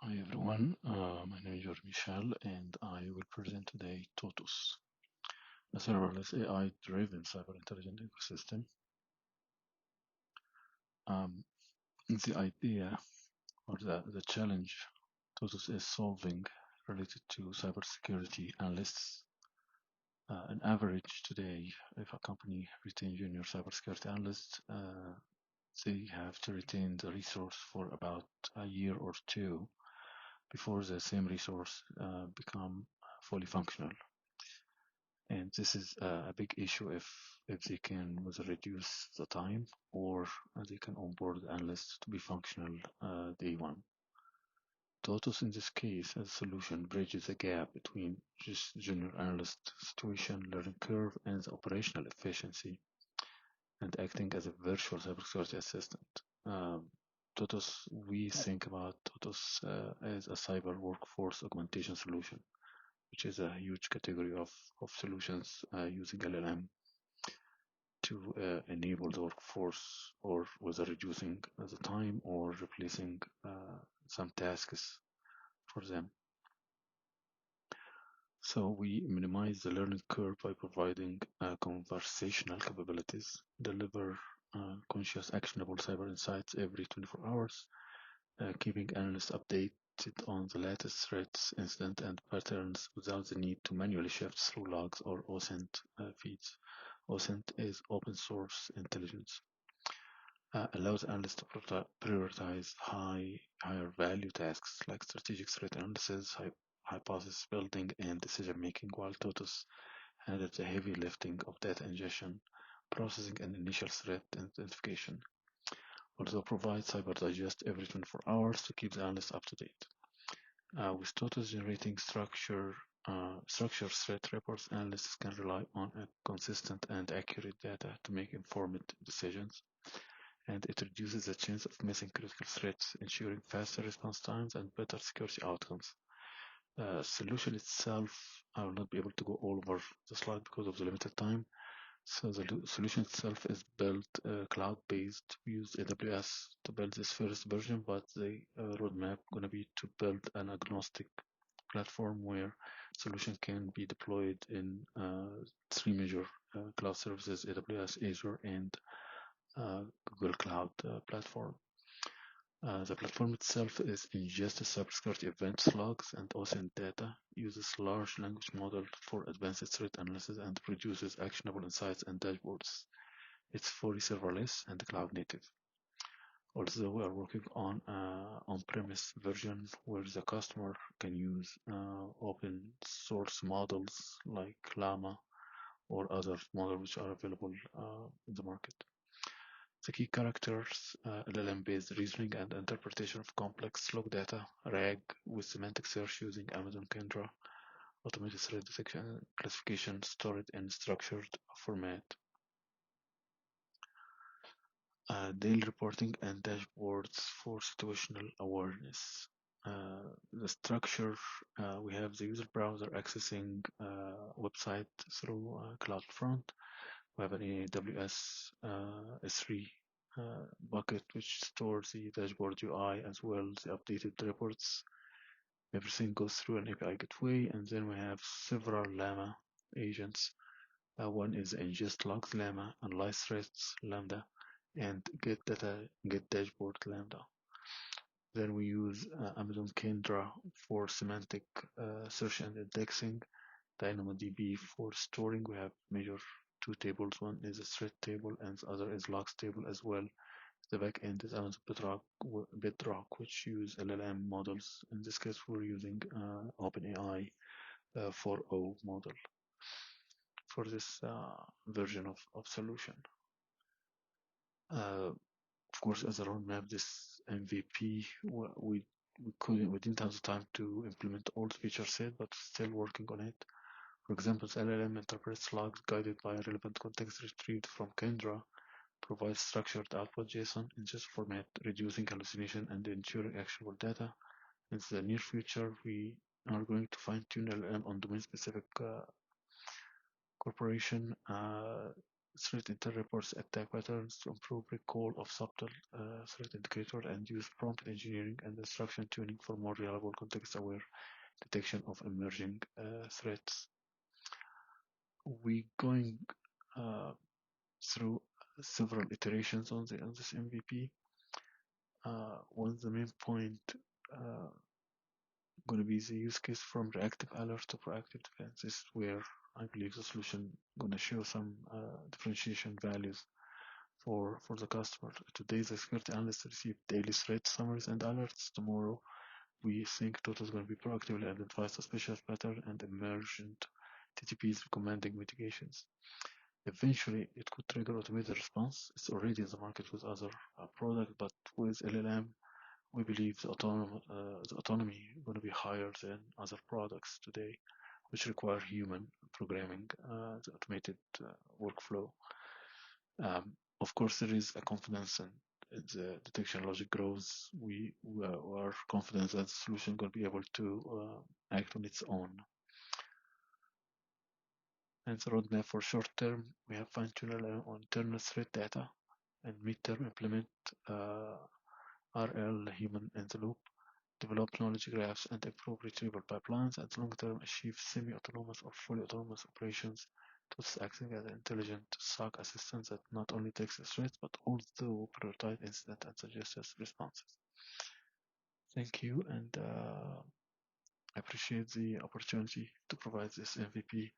Hi everyone, my name is George Michel and I will present today TUTUS, a serverless AI-driven cyber intelligence ecosystem. The idea or the challenge TUTUS is solving related to cybersecurity analysts. On average today, if a company retains junior cybersecurity analysts, they have to retain the resource for about a year or two before the same resource become fully functional. And this is a big issue if they can either reduce the time or they can onboard analysts to be functional day one. TOTUS in this case as a solution bridges the gap between just junior analyst situation, learning curve, and the operational efficiency, and acting as a virtual cybersecurity assistant. TOTUS, we think about TOTUS as a cyber workforce augmentation solution, which is a huge category of solutions using LLM to enable the workforce, or whether reducing the time or replacing some tasks for them. So we minimize the learning curve by providing conversational capabilities, deliver conscious actionable cyber insights every 24 hours, keeping analysts updated on the latest threats, incidents, and patterns without the need to manually shift through logs or OSINT feeds. OSINT is open source intelligence. Allows analysts to prioritize higher value tasks like strategic threat analysis, hypothesis building, and decision making, while TOTUS handles the heavy lifting of data ingestion, processing, and initial threat identification. Also provides Cyber Digest every 24 hours to keep the analyst up to date. With TOTUS generating structured threat reports, analysts can rely on a consistent and accurate data to make informed decisions, and it reduces the chance of missing critical threats, ensuring faster response times and better security outcomes. The solution itself, I will not be able to go all over the slide because of the limited time. So the solution itself is built cloud-based. We use AWS to build this first version, but the roadmap going to be to build an agnostic platform where solution can be deployed in three major cloud services: AWS, Azure, and Google Cloud Platform. The platform itself is ingests cybersecurity events logs and OSINT data, uses large language model for advanced threat analysis, and produces actionable insights and dashboards. It's fully serverless and cloud native. Also, we are working on on-premise version where the customer can use open source models like Llama or other models which are available in the market. The key characters, LLM-based reasoning and interpretation of complex log data, RAG with semantic search using Amazon Kendra, automated threat detection and classification stored in structured format, daily reporting and dashboards for situational awareness. The structure, we have the user browser accessing website through CloudFront. We have an AWS S3 bucket which stores the dashboard UI as well as the updated reports. Everything goes through an API gateway, and then we have several Llama agents. One is ingest logs Llama, analyze threats Lambda, and get data get dashboard Lambda. Then we use Amazon Kendra for semantic search and indexing, DynamoDB for storing. We have major two tables. One is a threat table and the other is logs table as well. The back end is Amazon Bedrock, which use LLM models. In this case, we're using OpenAI 4.0 model for this version of solution. Of course, as a roadmap, this MVP, we didn't have the time to implement all the feature set, but still working on it. For example, the LLM interprets logs guided by a relevant context retrieved from Kendra, provides structured output JSON in this format, reducing hallucination and ensuring actionable data. In the near future, we are going to fine-tune LLM on domain-specific corporation threat intel reports attack patterns to improve recall of subtle threat indicator and use prompt engineering and instruction tuning for more reliable context-aware detection of emerging threats. We going uh, through several iterations on this MVP. One of the main point uh, going to be the use case from reactive alert to proactive defense. This is where I believe the solution going to show some differentiation values for the customer. Today, the security analysts receive daily threat summaries and alerts. Tomorrow, we think TUTUS is going to be proactively identify suspicious pattern and emergent TTPs recommending mitigations. Eventually, it could trigger automated response. It's already in the market with other products, but with LLM, we believe the autonomy is going to be higher than other products today, which require human programming, the automated workflow. Of course, there is a confidence and the detection logic grows. We are confident that the solution is going to be able to act on its own. And the roadmap for short term, we have fine-tuned on internal threat data and mid-term implement RL human in the loop, develop knowledge graphs and improve retrieval pipelines, and long-term achieve semi-autonomous or fully autonomous operations to acting as an intelligent SOC assistant that not only takes threats but also prioritize incident and suggests responses. Thank you, and I appreciate the opportunity to provide this MVP.